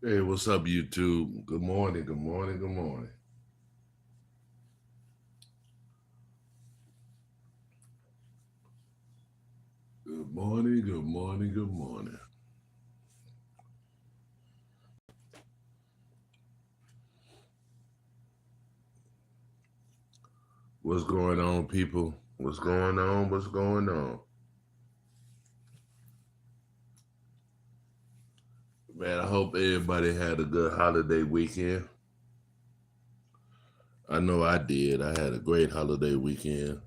Hey, what's up, YouTube? Good morning, good morning, good morning. Good morning, good morning, good morning. What's going on, people? What's going on? What's going on? Man, I hope everybody had a good holiday weekend. I know I did. I had a great holiday weekend.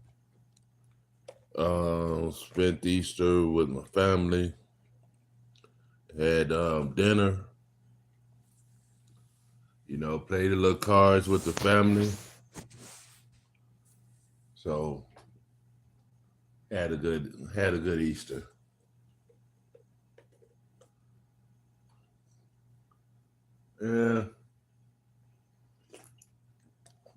Spent Easter with my family. Had dinner. Played a little cards with the family. So had a good Easter. Yeah,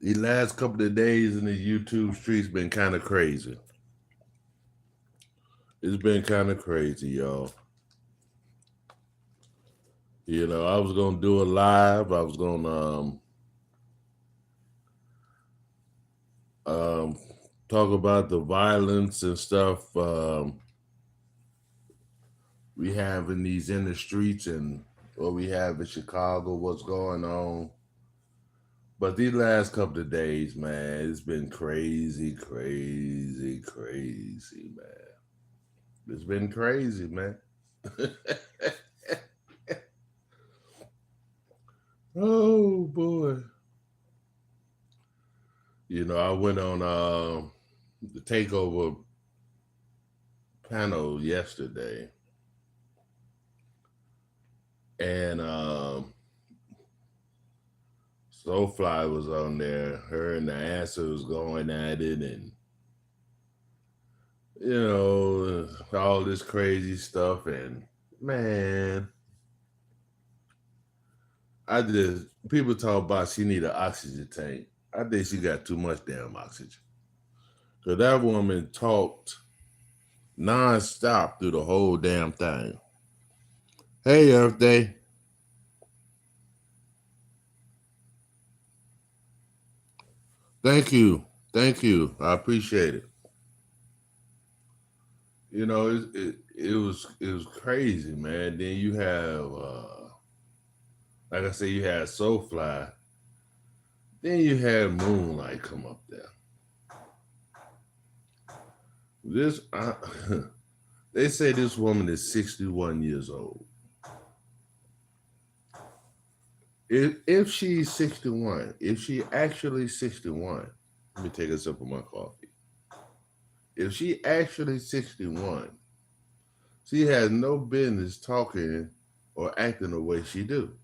the last couple of days in the YouTube streets been kind of crazy. It's been kind of crazy, y'all. I was gonna do a live. I was gonna um, talk about the violence and stuff we have in these inner streets and what we have in Chicago. What's going on? But these last couple of days, man, it's been crazy, crazy, crazy, man. It's been crazy, man. Oh boy. I went on the takeover panel yesterday, and Soulfly was on there. Her and the answer was going at it, and all this crazy stuff. And man, I just people talk about she need an oxygen tank. I think she got too much damn oxygen. Cause that woman talked nonstop through the whole damn thing. Hey, Earth Day. Thank you. Thank you. I appreciate it. It was crazy, man. Then you have like I said, you had Soulfly. Then you had Moonlight come up there. This they say this woman is 61 years old. If she's 61, if she actually 61, let me take a sip of my coffee. If she actually 61, she has no business talking or acting the way she do.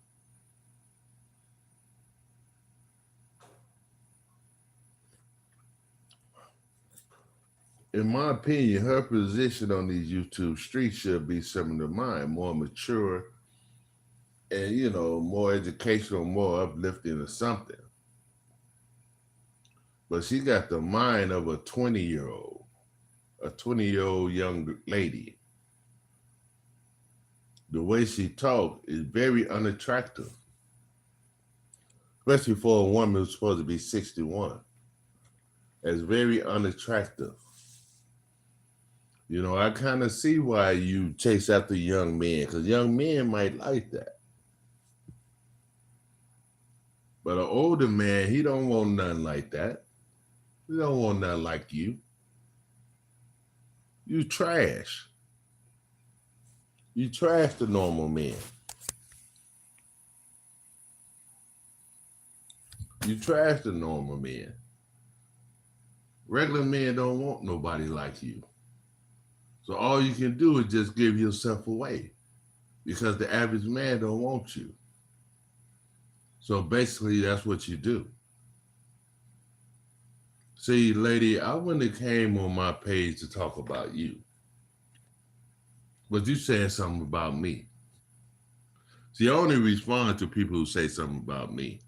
In my opinion, her position on these YouTube streets should be similar to mine, more mature and more educational, more uplifting or something. But she got the mind of a 20-year-old, a 20-year-old young lady. The way she talks is very unattractive, especially for a woman who's supposed to be 61. It's very unattractive. I kind of see why you chase after young men, because young men might like that. But an older man, he don't want nothing like that. He don't want nothing like you. You trash. You trash the normal man. You trash the normal man. Regular men don't want nobody like you. So all you can do is just give yourself away because the average man don't want you. So basically that's what you do. See, lady, I wouldn't have came on my page to talk about you. But you saying something about me. See, I only respond to people who say something about me.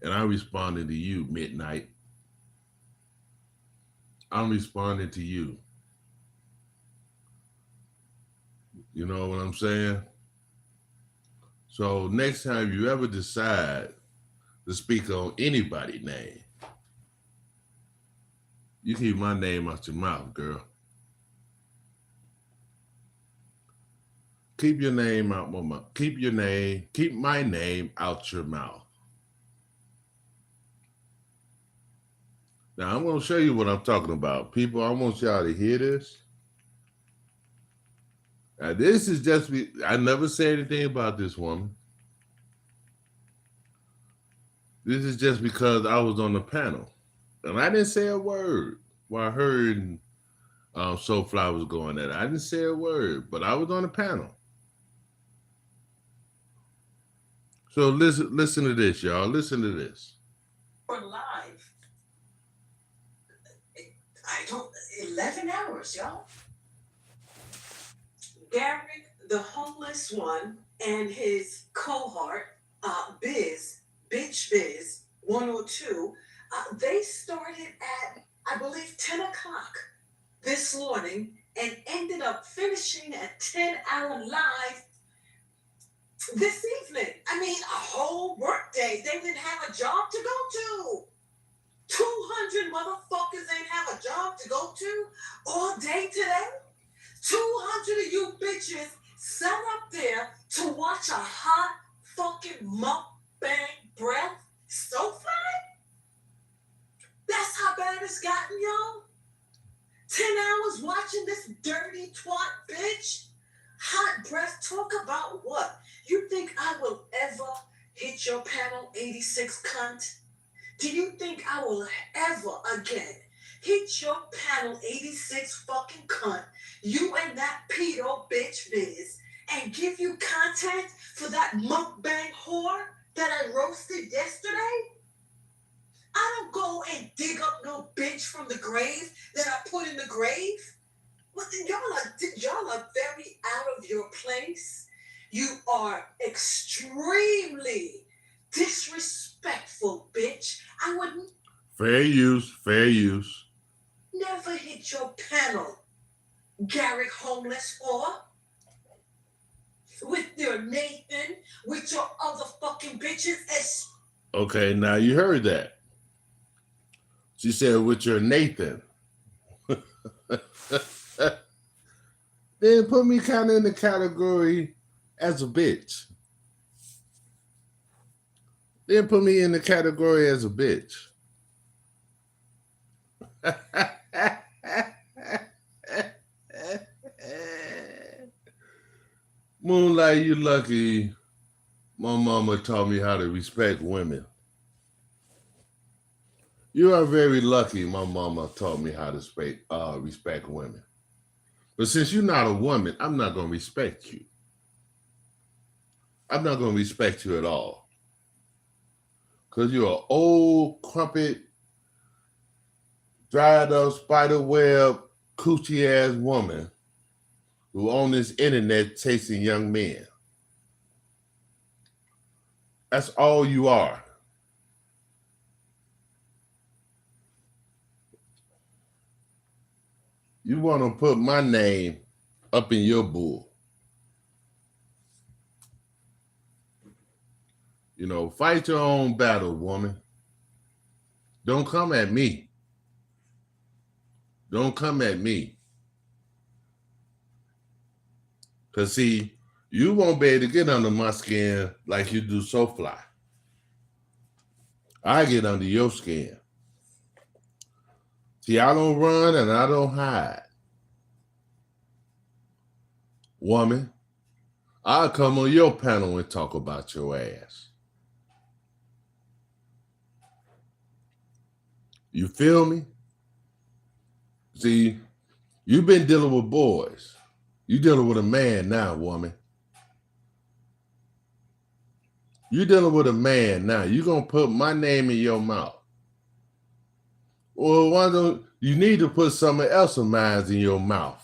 And I responded to you midnight. I'm responding to you. You know what I'm saying? So next time you ever decide to speak on anybody's name, you keep my name out your mouth, girl. Keep your name out my mouth. Keep my name out your mouth. Now I'm gonna show you what I'm talking about. People, I want y'all to hear this. Now this is just I never said anything about this woman. This is just because I was on the panel. And I didn't say a word while I heard Soulfly was going at it. I didn't say a word, but I was on the panel. So listen to this, y'all. Listen to this. We're live. I don't 11 hours, y'all. Garrick, the homeless one, and his cohort, Bitch Biz 102, they started at, I believe, 10 o'clock this morning and ended up finishing a 10-hour live this evening. I mean, a whole work day. They didn't have a job to go to. 200 motherfuckers ain't have a job to go to all day today. 200 of you bitches sat up there to watch a hot fucking mukbang breath. So fly? That's how bad it's gotten, y'all? 10 hours watching this dirty twat bitch? Hot breath, talk about what? You think I will ever hit your panel 86 cunt? Do you think I will ever again hit your panel 86 fucking cunt, you and that pedo bitch Biz, and give you content for that mukbang whore that I roasted yesterday? I don't go and dig up no bitch from the grave that I put in the grave. Well, y'all are very out of your place. You are extremely disrespectful, bitch. I wouldn't. Fair use. Never hit your panel, Garrick homeless whore. With your Nathan, with your other fucking bitches. Okay, now you heard that. She said with your Nathan. Then put me kind of in the category as a bitch. Then put me in the category as a bitch. Moonlight, you lucky. My mama taught me how to respect women. You are very lucky. My mama taught me how to respect women. But since you're not a woman, I'm not going to respect you. I'm not going to respect you at all. Because you're an old, crumpet, dried up, spider web, coochie ass woman who on this internet chasing young men. That's all you are. You want to put my name up in your bull. You know, fight your own battle, woman. Don't come at me. Don't come at me. Because, see, you won't be able to get under my skin like you do Soulfly. I get under your skin. See, I don't run and I don't hide. Woman, I'll come on your panel and talk about your ass. You feel me? See, you've been dealing with boys. You're dealing with a man now, woman. You're dealing with a man now. You're going to put my name in your mouth. Well, why don't you need to put someone else's minds in your mouth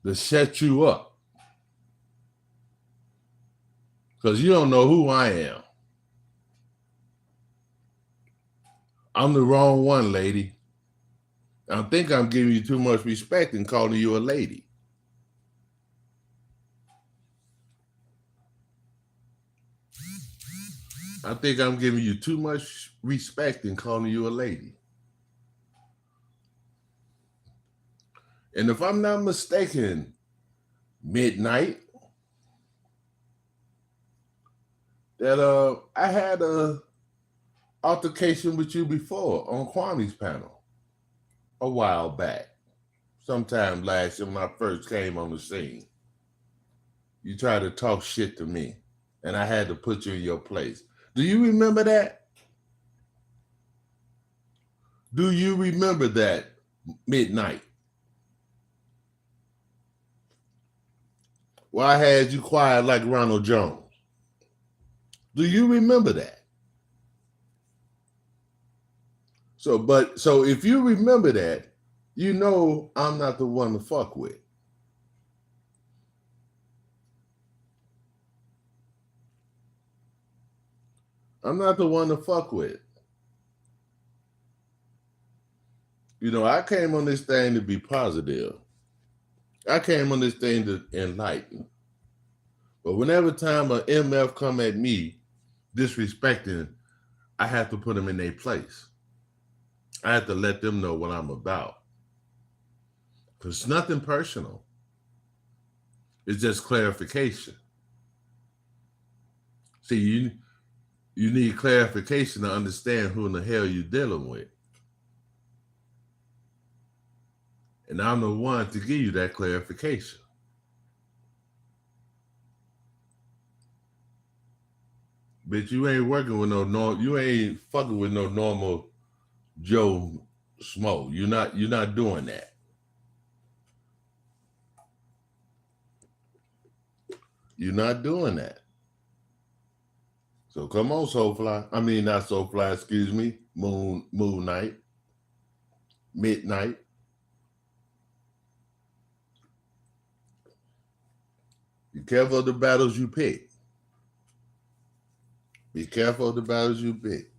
to shut you up? Because you don't know who I am. I'm the wrong one, lady. I think I'm giving you too much respect and calling you a lady. I think I'm giving you too much respect and calling you a lady. And if I'm not mistaken, midnight, that I had a altercation with you before on Kwame's panel a while back, sometime last year when I first came on the scene. You tried to talk shit to me, and I had to put you in your place. Do you remember that? Do you remember that midnight? Where I had you quiet like Ronald Jones. Do you remember that? So if you remember that, you know I'm not the one to fuck with. I'm not the one to fuck with. You know, I came on this thing to be positive. I came on this thing to enlighten. But whenever time an MF come at me disrespecting, I have to put them in their place. I have to let them know what I'm about. Because it's nothing personal. It's just clarification. See, you need clarification to understand who in the hell you're dealing with. And I'm the one to give you that clarification. Bitch, you ain't working with you ain't fucking with no normal Joe Smo. You're not doing that. You're not doing that. So come on, Soulfly. I mean, not Soulfly, excuse me. Moon Night. Midnight. Be careful of the battles you pick. Be careful of the battles you pick.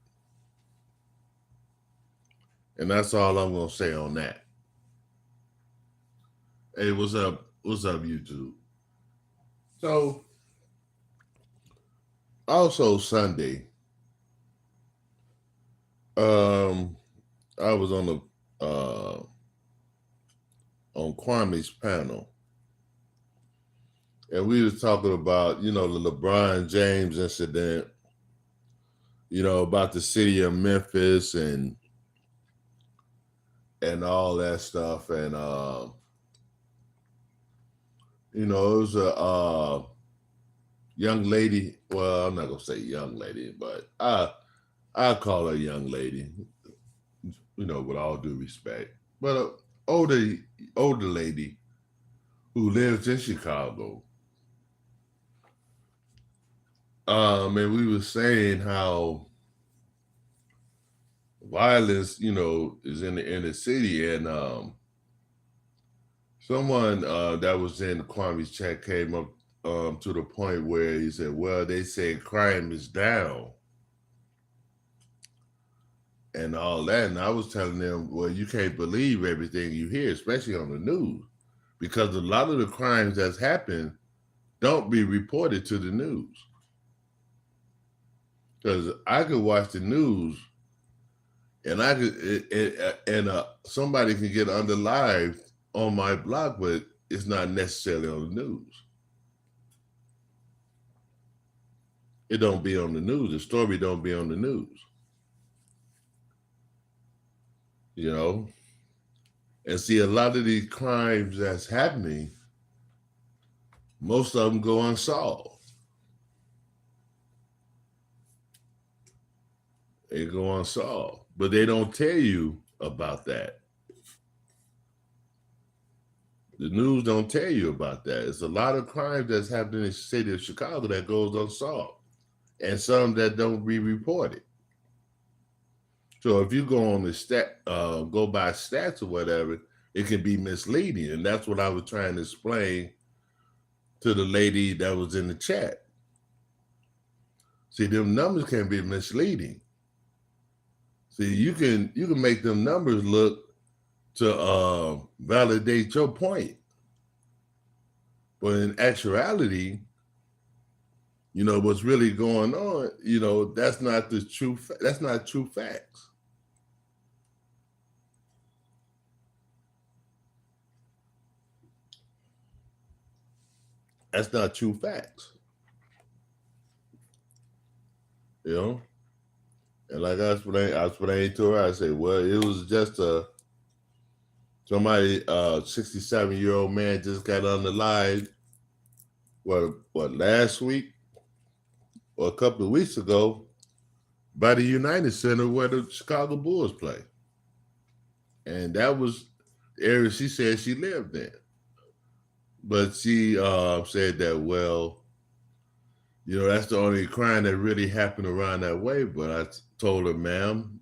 And that's all I'm going to say on that. Hey, what's up? What's up, YouTube? So, also Sunday, I was on Kwame's panel, and we was talking about, the LeBron James incident, about the city of Memphis and all that stuff, and it was a young lady. Well, I'm not gonna say young lady, but I call her a young lady, with all due respect, but an older lady who lives in Chicago. And we were saying how violence, is in the inner city, and someone that was in Kwame's chat came up to the point where he said, well, they say crime is down and all that. And I was telling them, well, you can't believe everything you hear, especially on the news, because a lot of the crimes that's happened don't be reported to the news. Because I could watch the news and somebody can get underlined on my blog, but it's not necessarily on the news. It don't be on the news. The story don't be on the news. And see, a lot of these crimes that's happening, most of them go unsolved. They go unsolved, but they don't tell you about that. The news don't tell you about that. It's a lot of crimes that's happening in the city of Chicago that goes unsolved, and some that don't be reported. So if you go on the go by stats or whatever, it can be misleading, and that's what I was trying to explain to the lady that was in the chat. See, them numbers can be misleading. See, you can make them numbers look to validate your point. But in actuality, what's really going on, that's not the true. That's not true facts. That's not true facts. You know, and like I explained to her, I say, well, it was just somebody, 67-year-old man just got on the line. What last week or a couple of weeks ago by the United Center where the Chicago Bulls play, and that was the area she said she lived in. But she said that, well, that's the only crime that really happened around that way. But I told her, ma'am,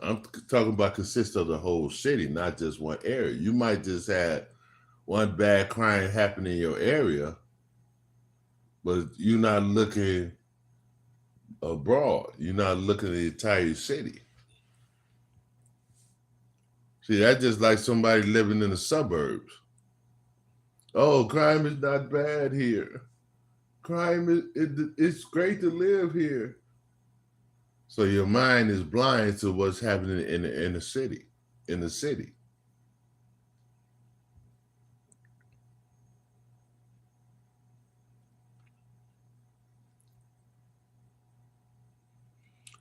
I'm talking about consists of the whole city, not just one area. You might just have one bad crime happen in your area, but you're not looking abroad. You're not looking at the entire city. See, that's just like somebody living in the suburbs. Oh, crime is not bad here. It's great to live here. So your mind is blind to what's happening in the city, in the city.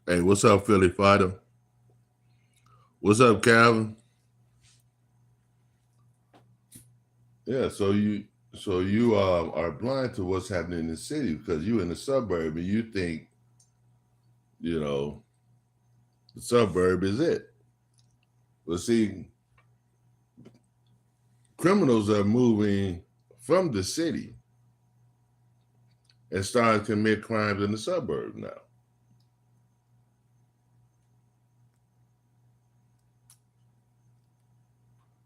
Hey, what's up, Philly Fighter? What's up, Calvin? Yeah, so you are blind to what's happening in the city because you in the suburb and you think you know the suburb is it. But see, criminals are moving from the city and starting to commit crimes in the suburbs now.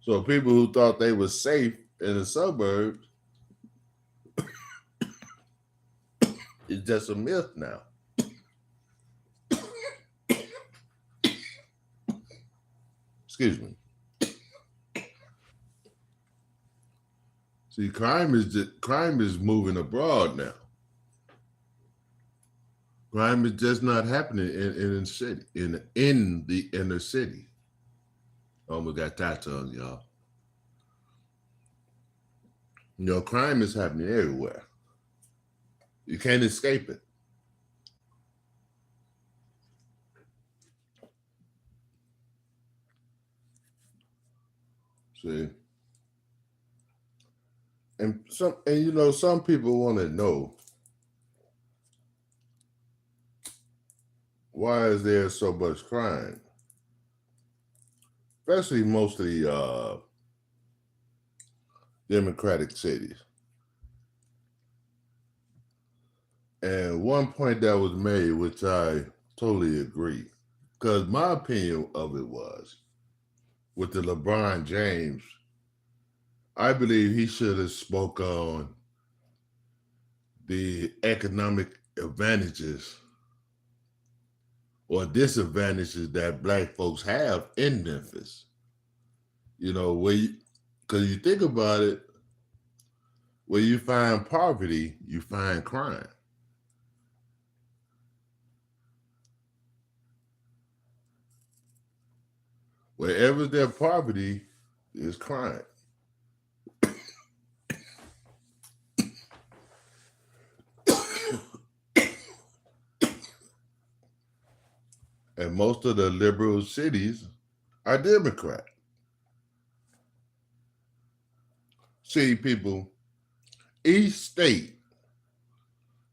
So people who thought they were safe in the suburbs is just a myth now. Excuse me. See, crime is moving abroad now. Crime is just not happening in the city, in the inner city. Oh, we got that on y'all. Crime is happening everywhere. You can't escape it. See, and some people want to know why is there so much crime, especially mostly democratic cities. And one point that was made, which I totally agree, because my opinion of it was with the LeBron James, I believe he should have spoke on the economic advantages or disadvantages that black folks have in Memphis. Because you think about it, where you find poverty, you find crime. Wherever there's poverty, there's crime. And most of the liberal cities are Democrat. See, people, each state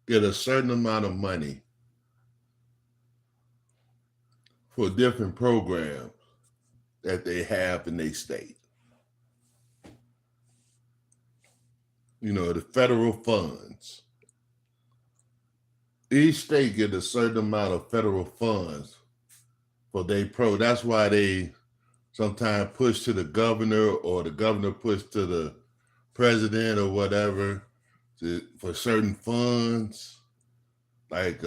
get a certain amount of money for different programs that they have in their state. The federal funds. Each state get a certain amount of federal funds for their That's why they sometimes push to the governor or the governor push to the president or whatever for certain funds, like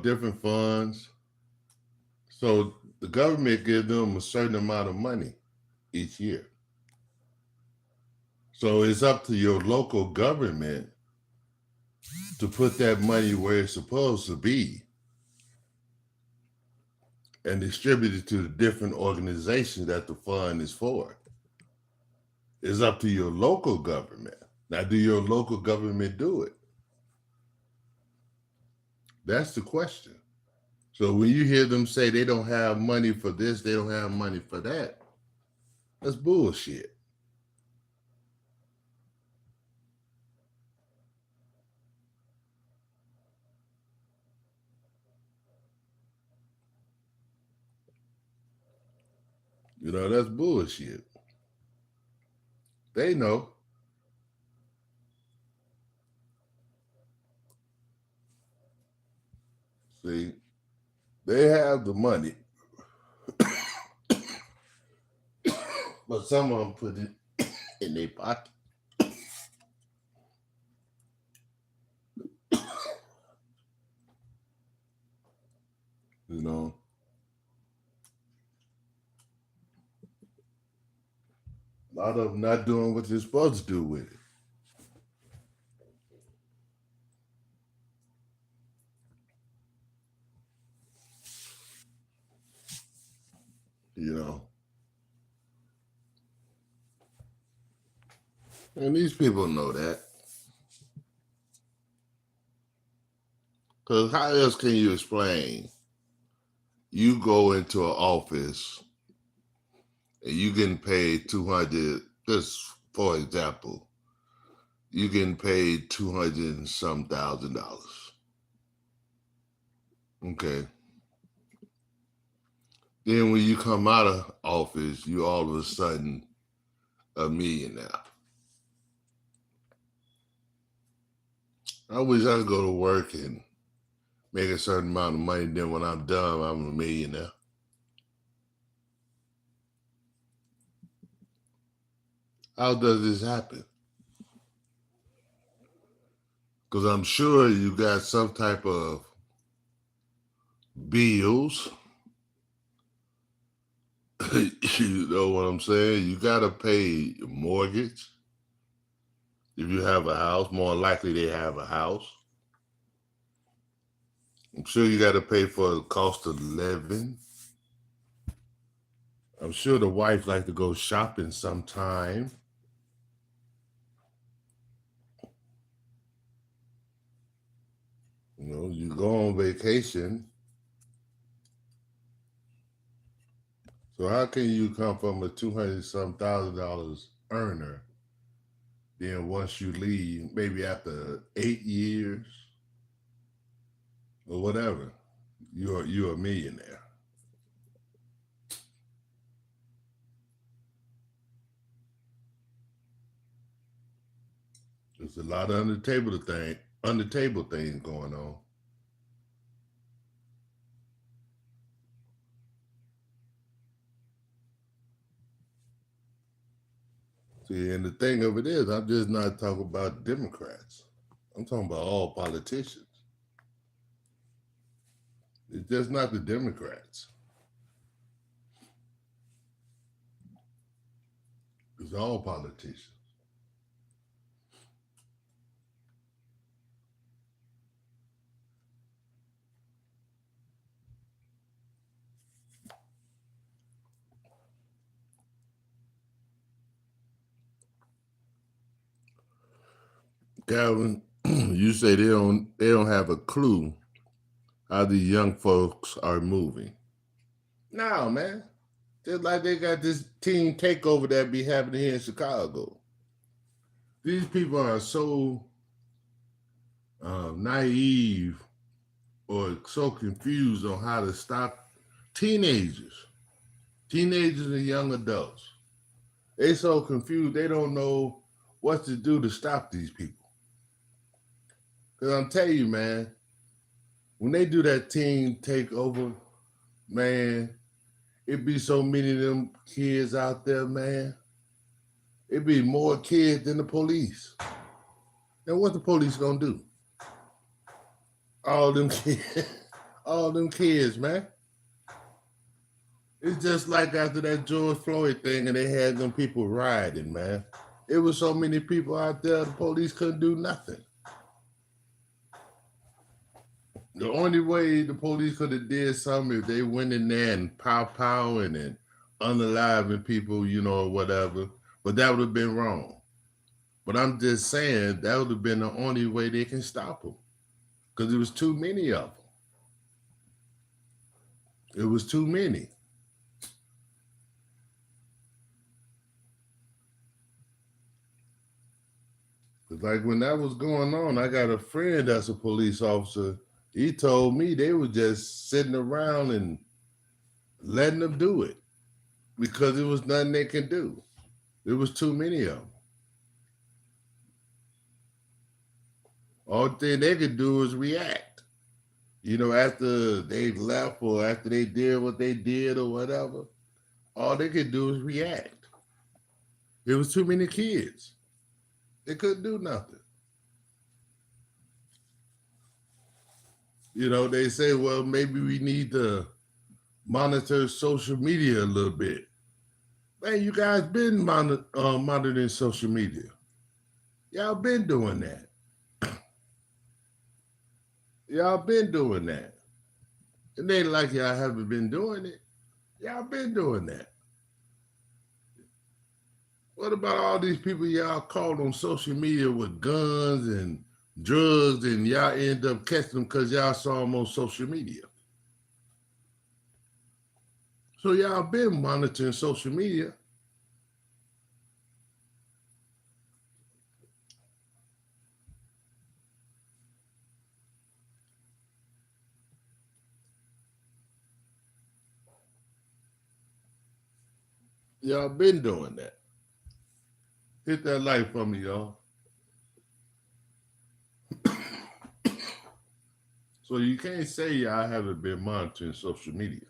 different funds. So The government gives them a certain amount of money each year. So it's up to your local government to put that money where it's supposed to be and distribute it to the different organizations that the fund is for. It's up to your local government. Now, do your local government do it? That's the question. So when you hear them say they don't have money for this, they don't have money for that, that's bullshit. That's bullshit. They know. See, they have the money, but some of them put it in their pocket. You know, a lot of them not doing what they're supposed to do with it. You know, and these people know that. Because how else can you explain? You go into an office and you getting paid 200, just for example, you getting paid 200 and some $1,000. Okay. Then when you come out of office, you all of a sudden a millionaire. I wish I could go to work and make a certain amount of money. Then when I'm done, I'm a millionaire. How does this happen? Because I'm sure you got some type of bills. You know what I'm saying? You got to pay your mortgage. If you have a house, more likely they have a house. I'm sure you got to pay for the cost of living. I'm sure the wife like to go shopping sometime. You go on vacation. So how can you come from a $200-some thousand earner, then once you leave, maybe after 8 years or whatever, you're a millionaire? There's a lot of under table things going on. See, and the thing of it is, I'm just not talking about Democrats. I'm talking about all politicians. It's just not the Democrats. It's all politicians. Calvin, you say they don't have a clue how the young folks are moving. No, man. Just like they got this team takeover that be happening here in Chicago. These people are so naive or so confused on how to stop teenagers and young adults. They so confused they don't know what to do to stop these people. Because I'm telling you, man, when they do that team takeover, man, it be so many of them kids out there, man. It be more kids than the police. And what the police gonna do? All them kids, man. It's just like after that George Floyd thing and they had them people rioting, man. It was so many people out there, the police couldn't do nothing. The only way the police could have did something if they went in there and pow and unaliving people, or whatever. But that would have been wrong. But I'm just saying that would have been the only way they can stop them because it was too many of them. It was too many. Cause like when that was going on, I got a friend that's a police officer. He told me they were just sitting around and letting them do it because it was nothing they can do. There was too many of them. All thing they could do is react. After they left or after they did what they did or whatever, all they could do is react. There was too many kids. They couldn't do nothing. They say, well, maybe we need to monitor social media a little bit. Man, you guys been monitoring social media. Y'all been doing that. Y'all been doing that. It ain't like y'all haven't been doing it. Y'all been doing that. What about all these people y'all caught on social media with guns and drugs and y'all end up catching them because y'all saw them on social media? So y'all been monitoring social media. Y'all been doing that. Hit that light for me, y'all. So you can't say y'all haven't been monitoring social media.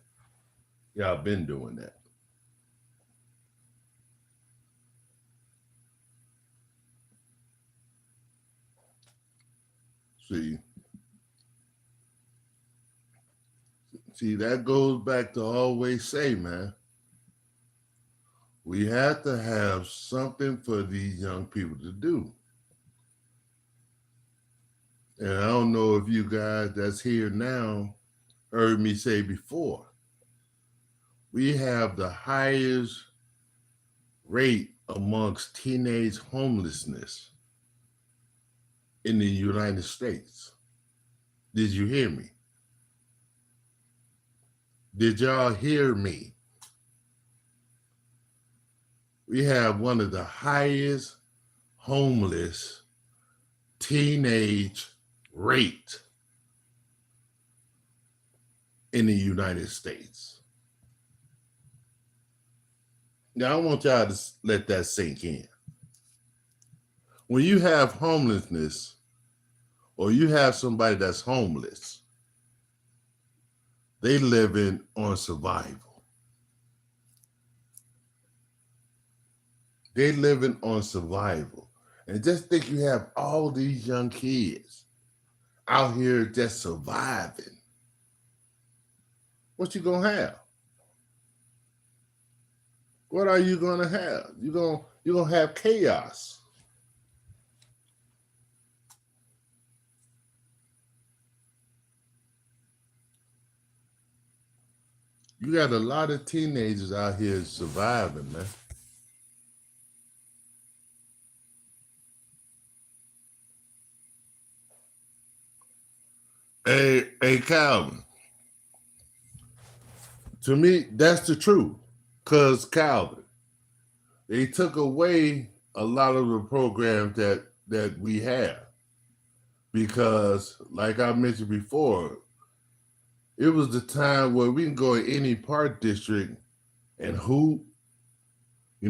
Y'all been doing that. See, that goes back to always say, man, we have to have something for these young people to do. And I don't know if you guys that's here now heard me say before, we have the highest rate amongst teenage homelessness in the United States. Did you hear me? Did y'all hear me? We have one of the highest homeless teenage rate in the United States. Now, I want y'all to let that sink in. When you have homelessness or you have somebody that's homeless, they living on survival. They living on survival. And just think you have all these young kids out here just surviving. What you gonna have? What are you gonna have? You're gonna have chaos. You got a lot of teenagers out here surviving, man. Hey, Calvin. To me, that's the truth. Cause Calvin, they took away a lot of the programs that we have. Because, like I mentioned before, it was the time where we can go in any park district and hoop,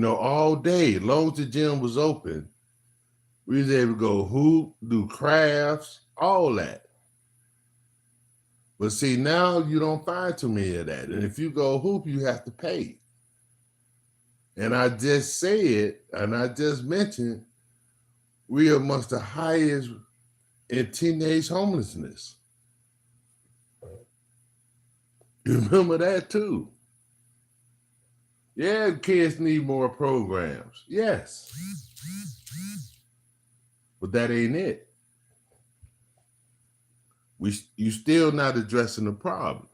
all day. As long as the gym was open, we was able to go hoop, do crafts, all that. But see, now you don't find too many of that. And if you go hoop, you have to pay. And I just said, and I just mentioned, we are amongst the highest in teenage homelessness. You remember that too. Yeah, kids need more programs. Yes, but that ain't it. You still not addressing the problem.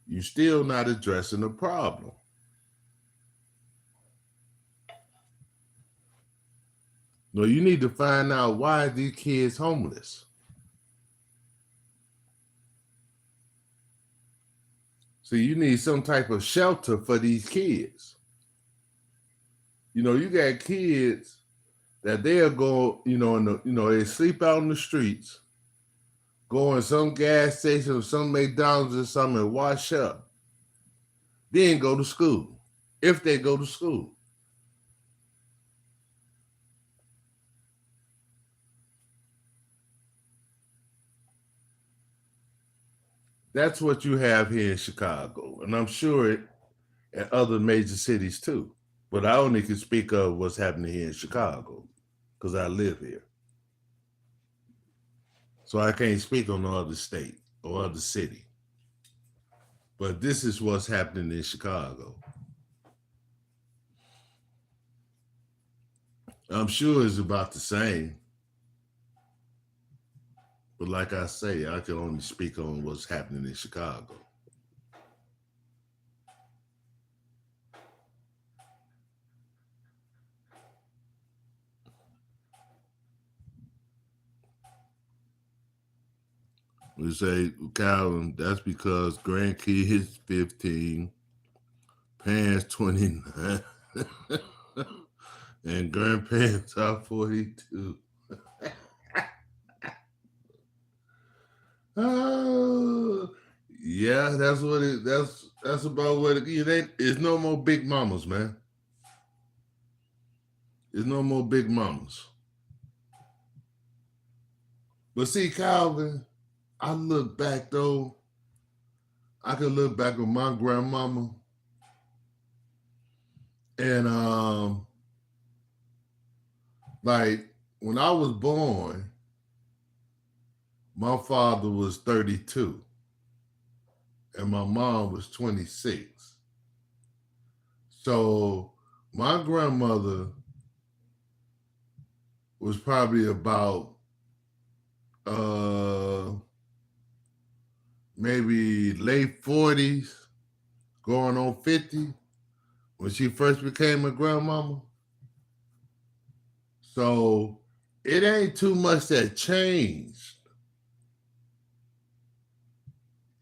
You still not addressing the problem. No, you need to find out why these kids homeless. See, you need some type of shelter for these kids. You got kids that they'll go, they sleep out in the streets, go in some gas station or some McDonald's or something and wash up, then go to school, if they go to school. That's what you have here in Chicago, and I'm sure it in other major cities too. But I only can speak of what's happening here in Chicago because I live here. So I can't speak on no other state or other city. But this is what's happening in Chicago. I'm sure it's about the same. But like I say, I can only speak on what's happening in Chicago. We say, Calvin, that's because grandkids 15, parents 29, and grandparents are 42. Oh, yeah, that's what it. That's about what it ain't. It's no more big mamas, man. There's no more big mamas. But see, Calvin, I look back though. I can look back on my grandmama, and like when I was born, my father was 32, and my mom was 26. So my grandmother was probably about maybe late 40s, going on 50 when she first became a grandmama. So it ain't too much that changed.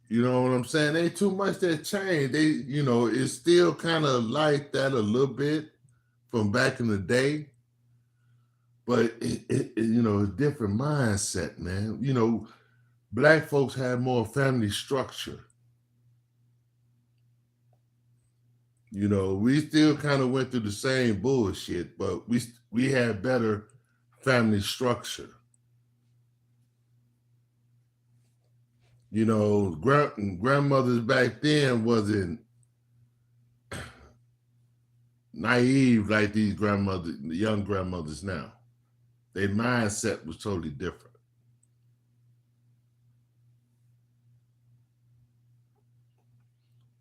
You know what I'm saying? Ain't too much that changed. It's still kind of like that a little bit from back in the day. But a different mindset, man. Black folks had more family structure. We still kind of went through the same bullshit, but we had better family structure. Grandmothers back then wasn't naive like these young grandmothers now. Their mindset was totally different.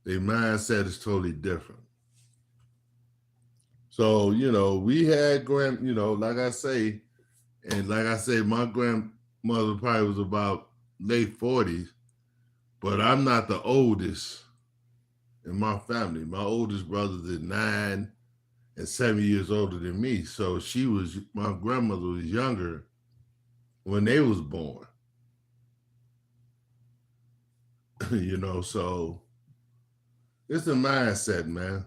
Their mindset is totally different. So, we had like I say, my grandmother probably was about late 40s, but I'm not the oldest in my family. My oldest brothers is 9 and 7 years older than me. So my grandmother was younger when they was born. So it's the mindset, man.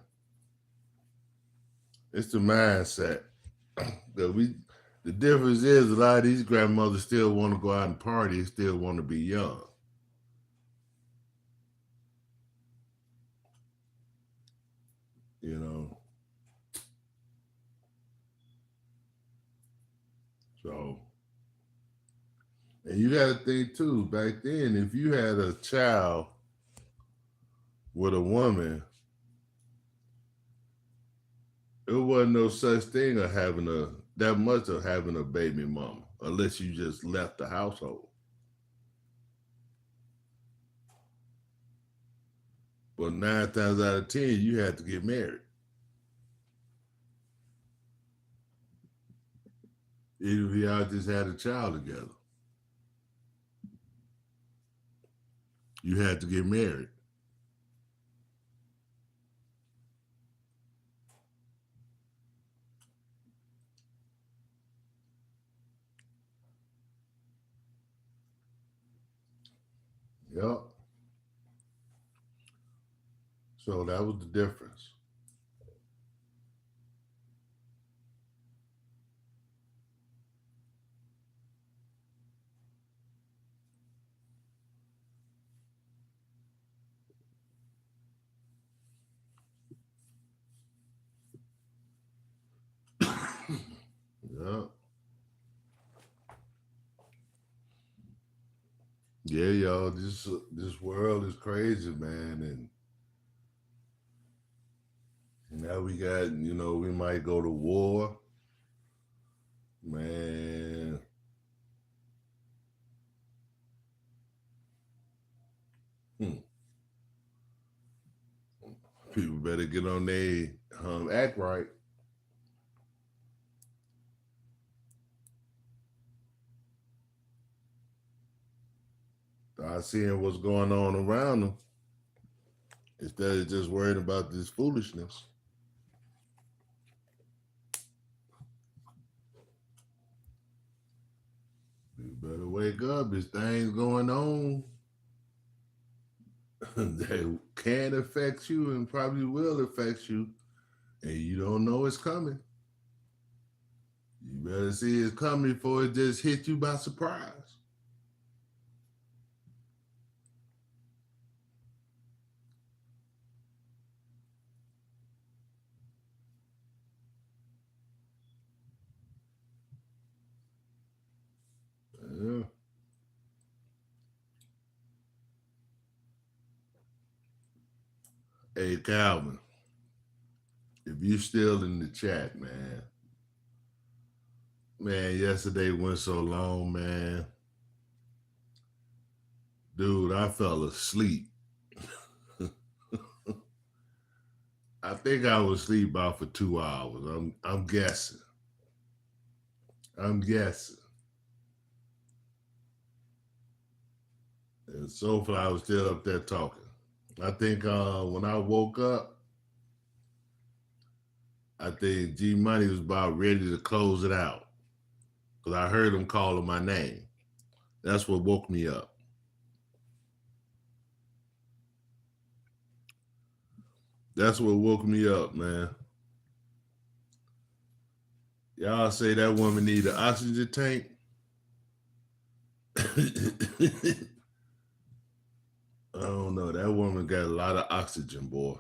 It's the mindset. The difference is a lot of these grandmothers still want to go out and party, still want to be young. So, and you got to think too, back then, if you had a child with a woman, it wasn't no such thing of having that much of having a baby mama, unless you just left the household. But 9 times out of 10, you had to get married. Even if y'all just had a child together, you had to get married. Yep. So that was the difference. Yep. Yeah, y'all. This world is crazy, man, and now we got, we might go to war, man. Hmm. People better get on their act right. Start seeing what's going on around them instead of just worrying about this foolishness. You better wake up. There's things going on that can affect you and probably will affect you, and you don't know it's coming. You better see it's coming before it just hit you by surprise. Yeah. Hey, Calvin, if you still in the chat, man, yesterday went so long, man. Dude, I fell asleep. I think I was asleep about for 2 hours. I'm guessing. I'm guessing. And so far, I was still up there talking. I think when I woke up, I think G Money was about ready to close it out because I heard him calling my name. That's what woke me up. That's what woke me up, man. Y'all say that woman need an oxygen tank. I don't know. That woman got a lot of oxygen, boy.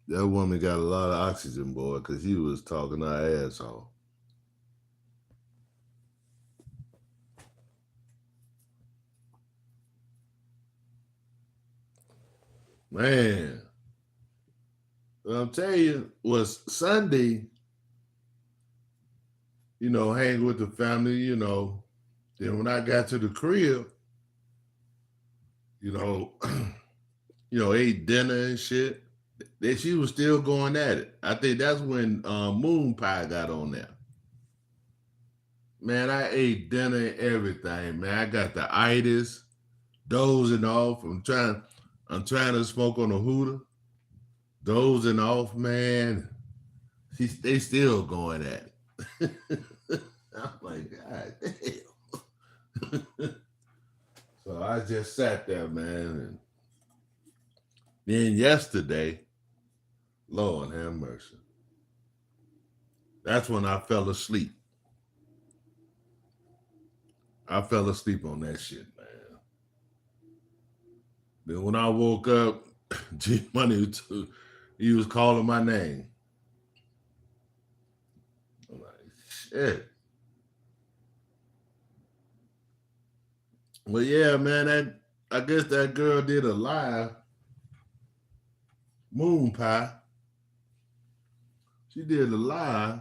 That woman got a lot of oxygen, boy, because he was talking her ass off. Man, I'm telling you, was Sunday, hang with the family, Then when I got to the crib, you know, ate dinner and shit. Then she was still going at it. I think that's when Moon Pie got on there. Man, I ate dinner and everything, man. I got the itis, dozing off. I'm trying to smoke on a hooter, dozing off, man. They still going at it. I'm like, God damn. So I just sat there, man. And then yesterday, Lord have mercy. That's when I fell asleep. I fell asleep on that shit, man. Then when I woke up, G Money, he was calling my name. I'm like, shit. Well, yeah, man, I guess that girl did a live Moon Pie. She did a live.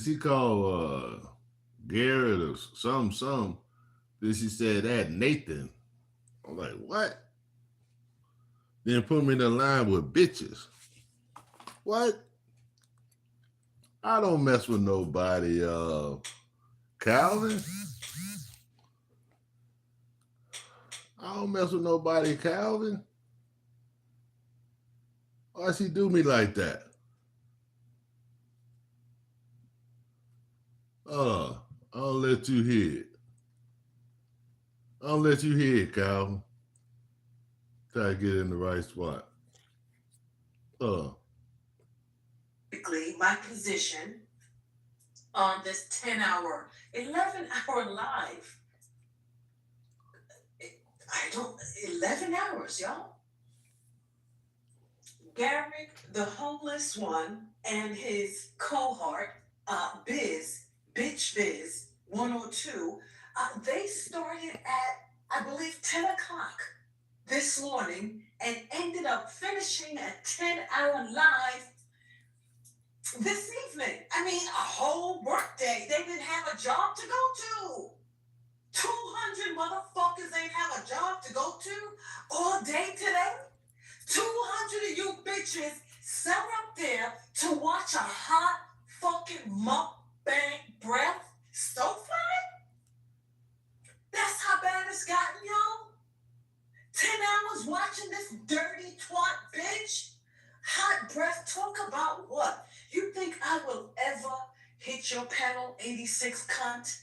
She called Garrett or some. Then she said that Nathan. I'm like, what? Then put me in the line with bitches. What? I don't mess with nobody, Calvin. I don't mess with nobody, Calvin. Why she do me like that? I'll let you hear it. I'll let you hear it, Calvin. Try to get in the right spot. Uh, My position on this 10-hour, 11-hour live. I don't, 11 hours, y'all. Garrick, the homeless one, and his cohort, Bitch Biz 102, they started at, I believe, 10 o'clock this morning and ended up finishing a 10-hour live this evening. I mean, a whole workday. They didn't have a job to go to. 200 motherfuckers ain't have a job to go to all day today. 200 of you bitches sat up there to watch a hot fucking mukbang breath so fly? That's how bad it's gotten, y'all? 10 hours watching this dirty twat bitch? Hot breath, talk about what? You think I will ever hit your panel 86 cunt?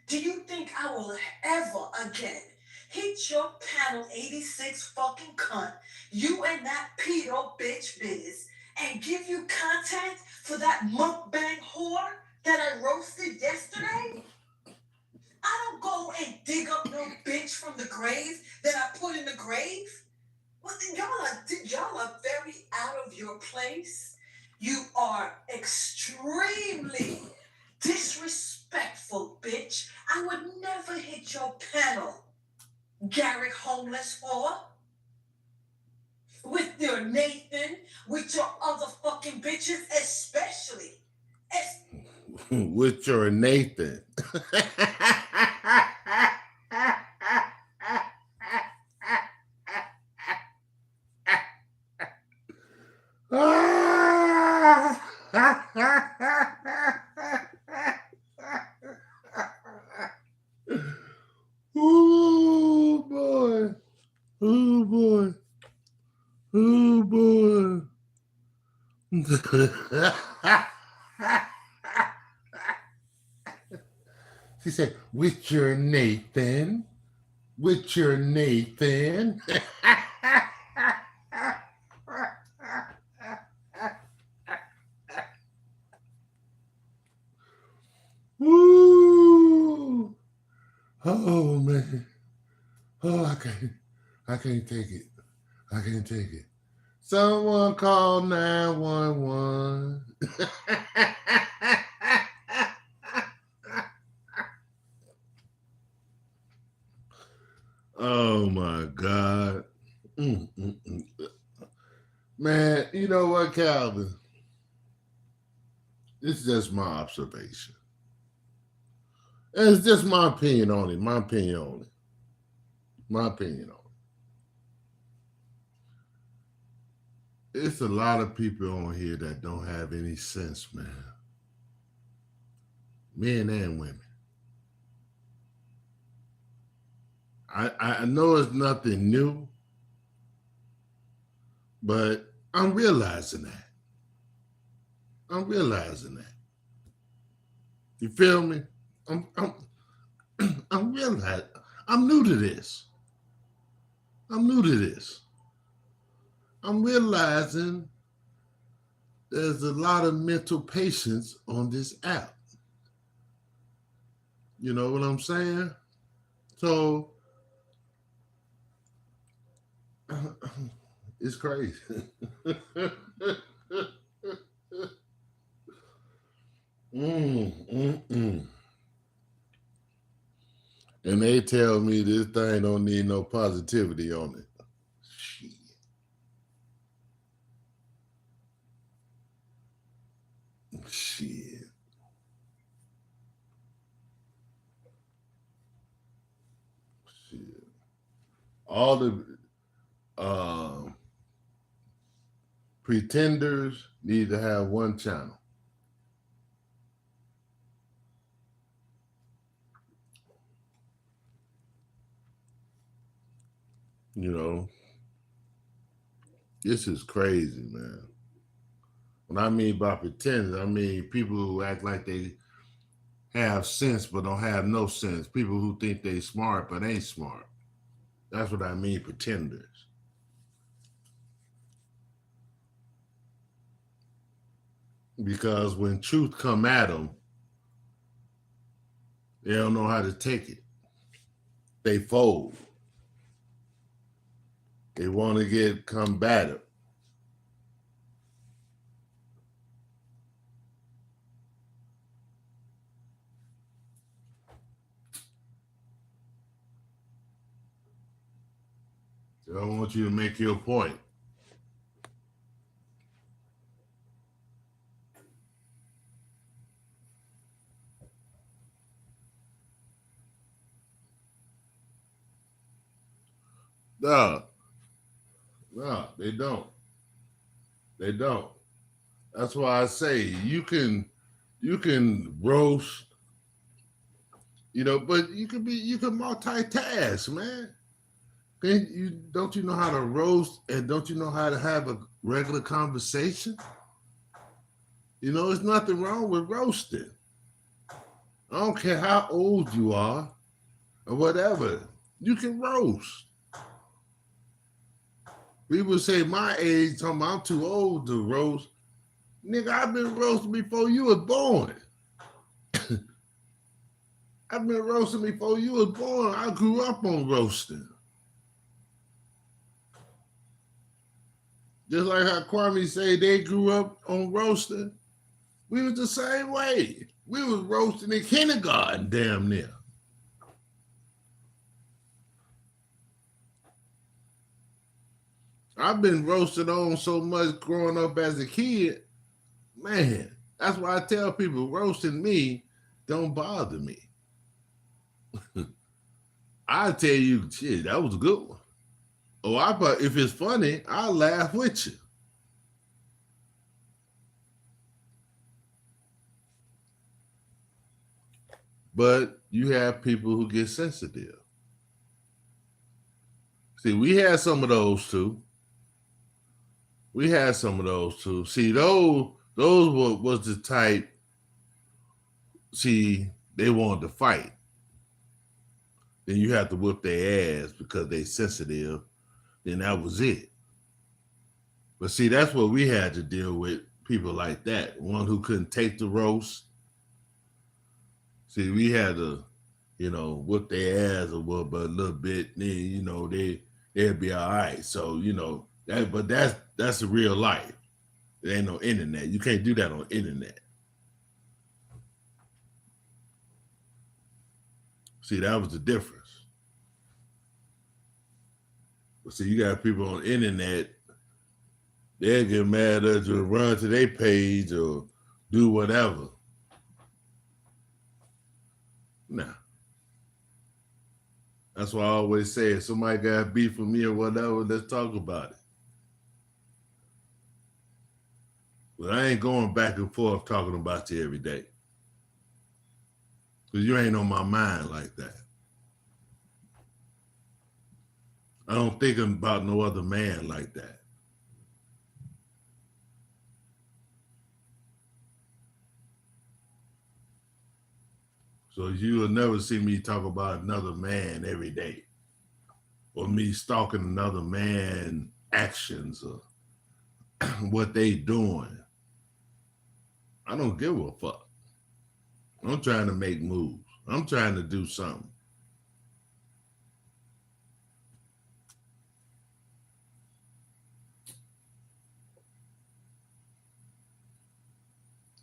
Do you think I will ever again hit your panel 86 fucking cunt, you and that pedo bitch Biz, and give you content for that mukbang whore that I roasted yesterday? I don't go and dig up no bitch from the grave that I put in the grave. Well, y'all are very out of your place. You are extremely disrespectful, bitch. I would never hit your panel, Garrick homeless whore. With your Nathan, with your other fucking bitches, especially. with your Nathan. Oh boy. Oh boy. Oh boy. She said, with your Nathan. With your Nathan. Woo! Oh man. Oh, I can't take it. I can't take it. Someone call 911. Oh my God. Mm. Man, you know what, Calvin? This is just my observation. It's just my opinion on it. My opinion on it. My opinion on it. It's a lot of people on here that don't have any sense, man. Men and women. I know it's nothing new, but I'm realizing that. I'm realizing that. You feel me? I'm I'm realizing I'm new to this. I'm new to this. I'm realizing there's a lot of mental patients on this app. You know what I'm saying? So it's crazy. mm, mm. And they tell me this thing don't need no positivity on it. Shit. Shit. All the uh, pretenders need to have one channel. You know, this is crazy, man. When I mean by pretenders, I mean people who act like they have sense but don't have no sense. People who think they smart but ain't smart. That's what I mean, pretenders. Because when truth come at them, they don't know how to take it. They fold. They want to get combative. So I want you to make your point. No, no, they don't. They don't. That's why I say you can roast, but you can multitask, man. Don't you know how to roast and don't you know how to have a regular conversation? There's nothing wrong with roasting. I don't care how old you are or whatever. You can roast. People say my age, talking about I'm too old to roast. Nigga, I've been roasting before you was born. I've been roasting before you was born. I grew up on roasting. Just like how Kwame say they grew up on roasting. We was the same way. We was roasting in kindergarten, damn near. I've been roasted on so much growing up as a kid. Man, that's why I tell people roasting me don't bother me. I tell you, shit, that was a good one. If it's funny, I'll laugh with you. But you have people who get sensitive. See, we had some of those too. We had some of those too. See, those was the type. See, they wanted to fight. Then you have to whip their ass because they sensitive. Then that was it. But see, that's what we had to deal with. People like that, one who couldn't take the roast. See, we had to, whip their ass but a little bit. Then they'd be all right. So that's the real life. There ain't no internet. You can't do that on internet. See, that was the difference. But see, you got people on the internet, they'll get mad at you, run to their page or do whatever. Nah. That's why I always say if somebody got beef with me or whatever, let's talk about it. But I ain't going back and forth talking about you every day. Because you ain't on my mind like that. I don't think about no other man like that. So you will never see me talk about another man every day. Or me stalking another man actions or what they doing. I don't give a fuck. I'm trying to make moves. I'm trying to do something.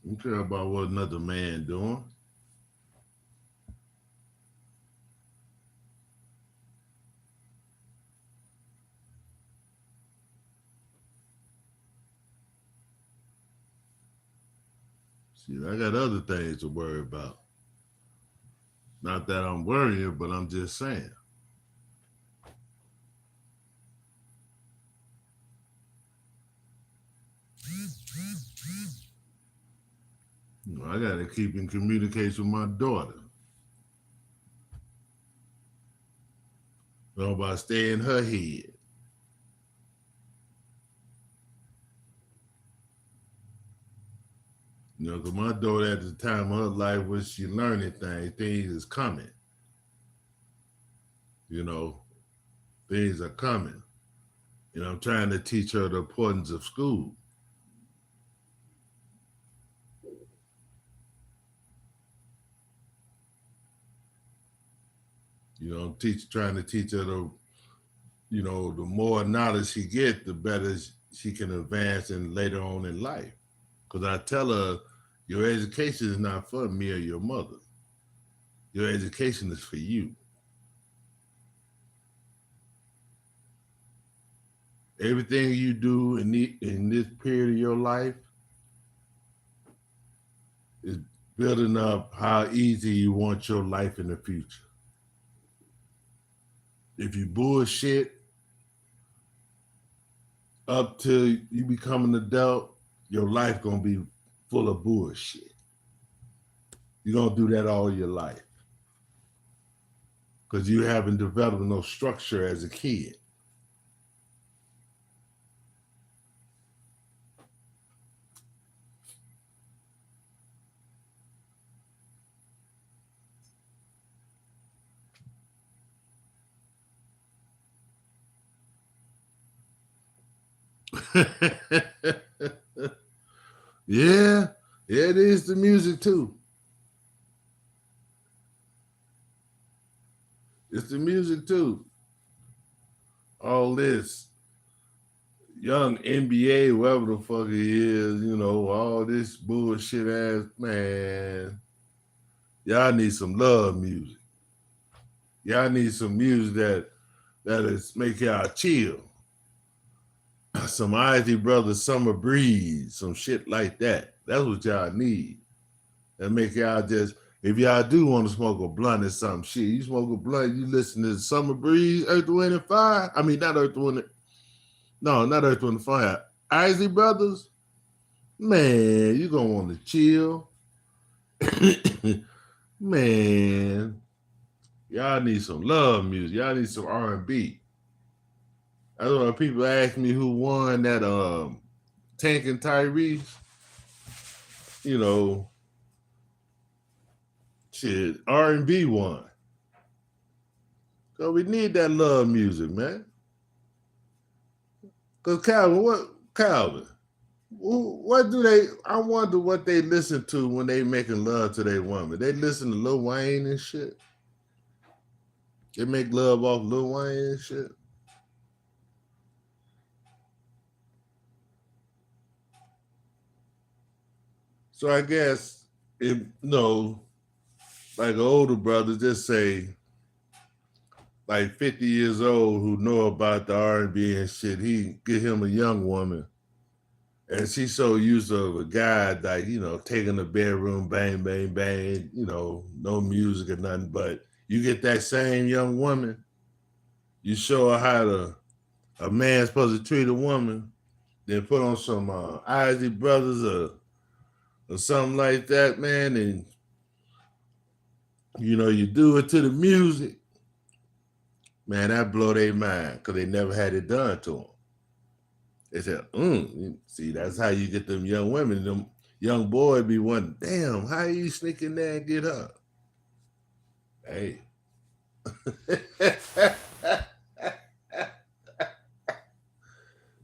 I don't care about what another man doing. See, I got other things to worry about. Not that I'm worrying, but I'm just saying. I gotta keep in communication with my daughter. About stay in her head. Because my daughter at the time of her life was she learning things is coming. You know, things are coming. I'm trying to teach her the importance of school. I'm trying to teach her the more knowledge she gets, the better she can advance in later on in life. Because I tell her, your education is not for me or your mother. Your education is for you. Everything you do in this period of your life is building up how easy you want your life in the future. If you bullshit up till you become an adult, your life gonna be full of bullshit. You're gonna do that all your life because you haven't developed no structure as a kid. Yeah, it is the music too. It's the music too. All this young NBA, whatever the fuck it is, all this bullshit ass man. Y'all need some love music. Y'all need some music that is make y'all chill. Some Isley Brothers Summer Breeze, some shit like that. That's what y'all need. That make y'all just, if y'all do want to smoke a blunt or some shit, you smoke a blunt, you listen to Summer Breeze, Earth, Wind, and Fire. I mean, not Earth, Wind, no, not Earth, Wind, and Fire. Isley Brothers, man, you gonna want to chill. Man, y'all need some love music. Y'all need some R&B. That's why people ask me who won that Tank and Tyrese. Shit, R&B won. So we need that love music, man. Cause Calvin? What do they? I wonder what they listen to when they making love to their woman. They listen to Lil Wayne and shit. They make love off Lil Wayne and shit. So I guess if like an older brother, just say like 50 years old who know about the R&B and shit, he get him a young woman. And she's so used to a guy like, taking the bedroom, bang, bang, bang, no music or nothing. But you get that same young woman, you show her how a man's supposed to treat a woman, then put on some Isley Brothers or something like that, man, and you do it to the music, man, that blow their mind because they never had it done to them. They said, see, that's how you get them young women. Them young boys be wondering, damn, how you sneak in there and get her? Hey.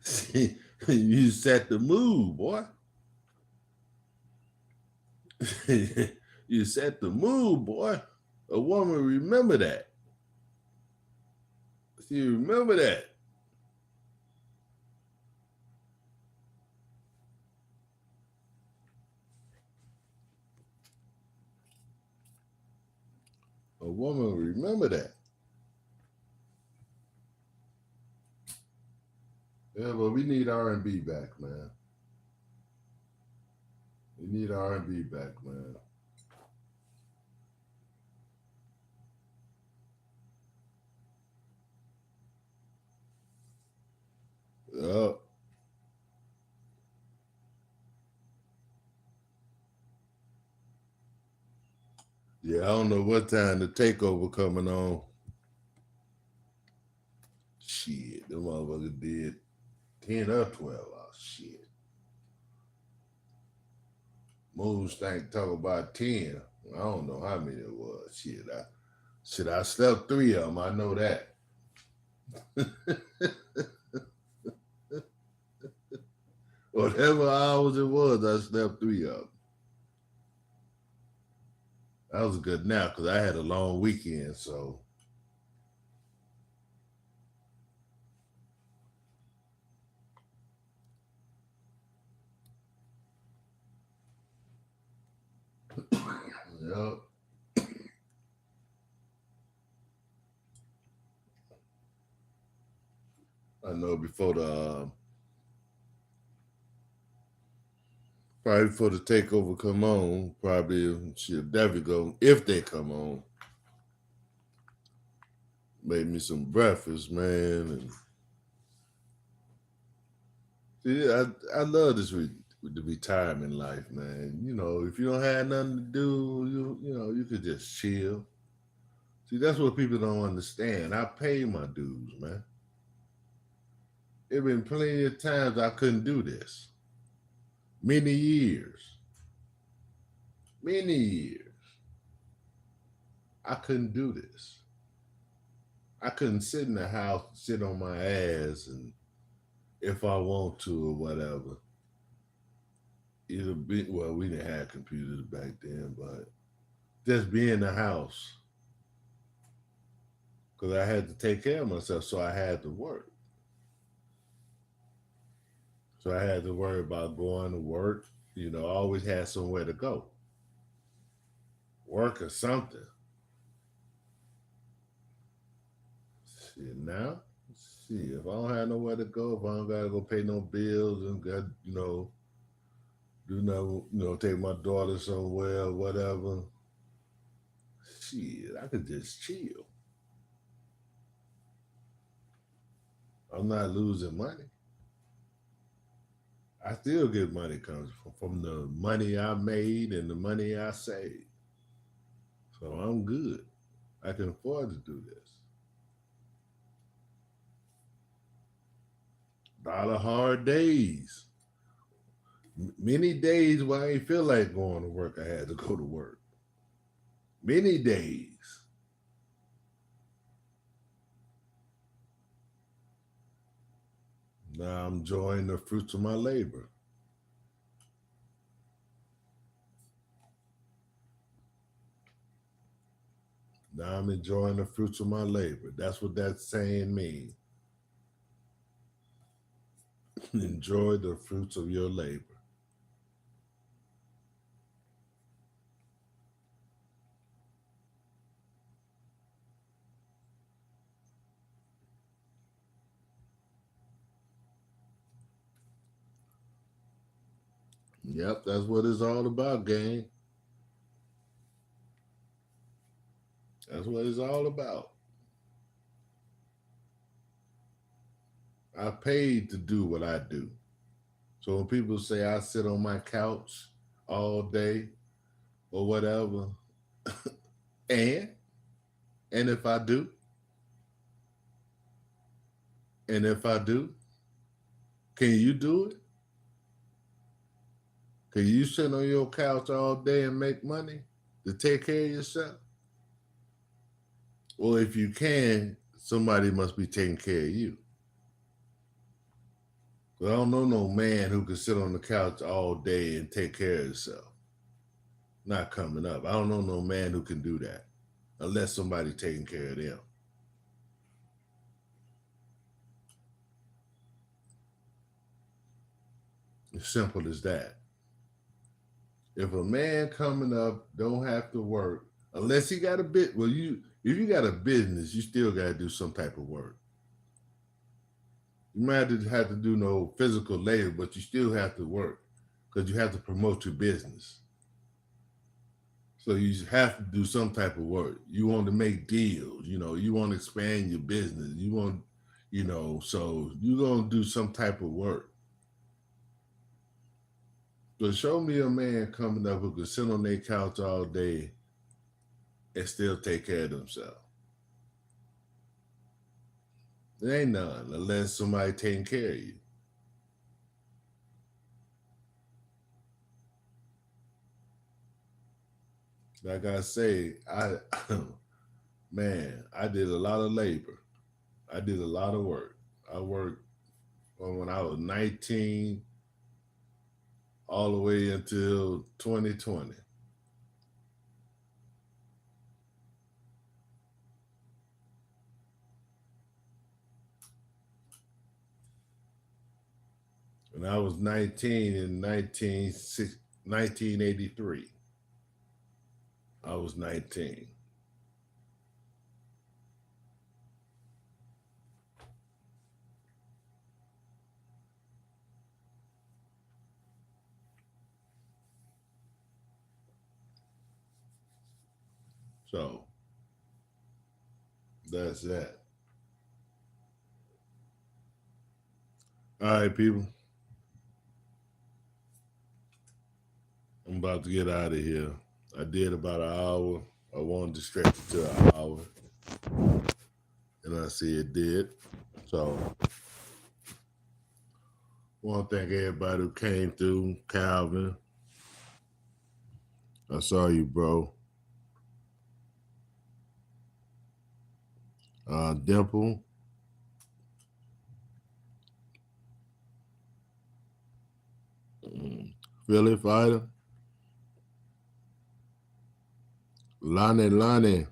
See, you set the mood, boy. You set the mood, boy. A woman remember that. She remember that. A woman remember that. Yeah, but we need R&B back, man. We need R&B back, man. Yep. Yeah, I don't know what time the takeover coming on. Shit, the motherfucker did 10 or 12. Oh, shit. Moonstank talk about 10. I don't know how many it was. I slept 3 of them. I know that. Whatever hours it was, I slept 3 of them. That was a good nap because I had a long weekend. So, yep. I know probably before the takeover come on, probably she'll definitely go if they come on. Make me some breakfast, man, and see, I love this with the retirement life, man. You know, if you don't have nothing to do, you could just chill. See, that's what people don't understand. I pay my dues, man. There been plenty of times I couldn't do this. Many years, many years, I couldn't do this. I couldn't sit in the house, sit on my ass, and if I want to or whatever. It'll be well, we didn't have computers back then, but just be in the house because I had to take care of myself, so I had to work. So I had to worry about going to work. You know, I always had somewhere to go, work or something. Shit, now, see if I don't have nowhere to go, if I don't gotta go pay no bills and got do no, take my daughter somewhere, whatever. Shit, I could just chill. I'm not losing money. I still get money comes from the money I made and the money I saved. So I'm good. I can afford to do this. A lot of hard days. Many days where I ain't feel like going to work, I had to go to work. Many days. Now I'm enjoying the fruits of my labor. Now I'm enjoying the fruits of my labor. That's what that saying means. Enjoy the fruits of your labor. Yep, that's what it's all about, gang. That's what it's all about. I paid to do what I do. So when people say I sit on my couch all day or whatever, and and if I do, and if I do, can you do it? Can you sit on your couch all day and make money to take care of yourself? Well, if you can, somebody must be taking care of you. 'Cause I don't know no man who can sit on the couch all day and take care of himself. Not coming up. I don't know no man who can do that unless somebody taking care of them. As simple as that. If a man coming up don't have to work, unless he got a bit, well, if you got a business, you still got to do some type of work. You might have to do no physical labor, but you still have to work because you have to promote your business. So you have to do some type of work. You want to make deals, you want to expand your business. So you're going to do some type of work. So show me a man coming up who could sit on their couch all day and still take care of themselves. There ain't none unless somebody taking care of you. Like I say, I man, I did a lot of labor. I did a lot of work. I worked from when I was 19 all the way until 2020. When I was 19 in 1983, I was 19. So that's that. All right, people. I'm about to get out of here. I did about an hour. I wanted to stretch it to an hour. And I see it did. So I want to thank everybody who came through. Calvin, I saw you, bro. Dimple, Philly Fighter, Lonnie Love.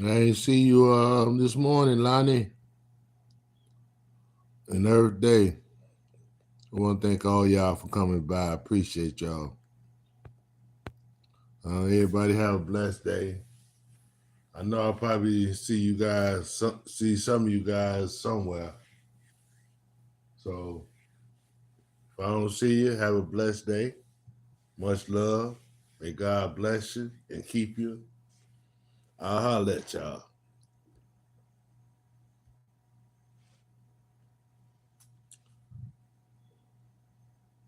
I ain't see you this morning, Lonnie. And Earth Day. I want to thank all y'all for coming by. I appreciate y'all. Everybody have a blessed day. I know I'll probably see some of you guys somewhere. So if I don't see you, have a blessed day. Much love. May God bless you and keep you. I'll holler at y'all.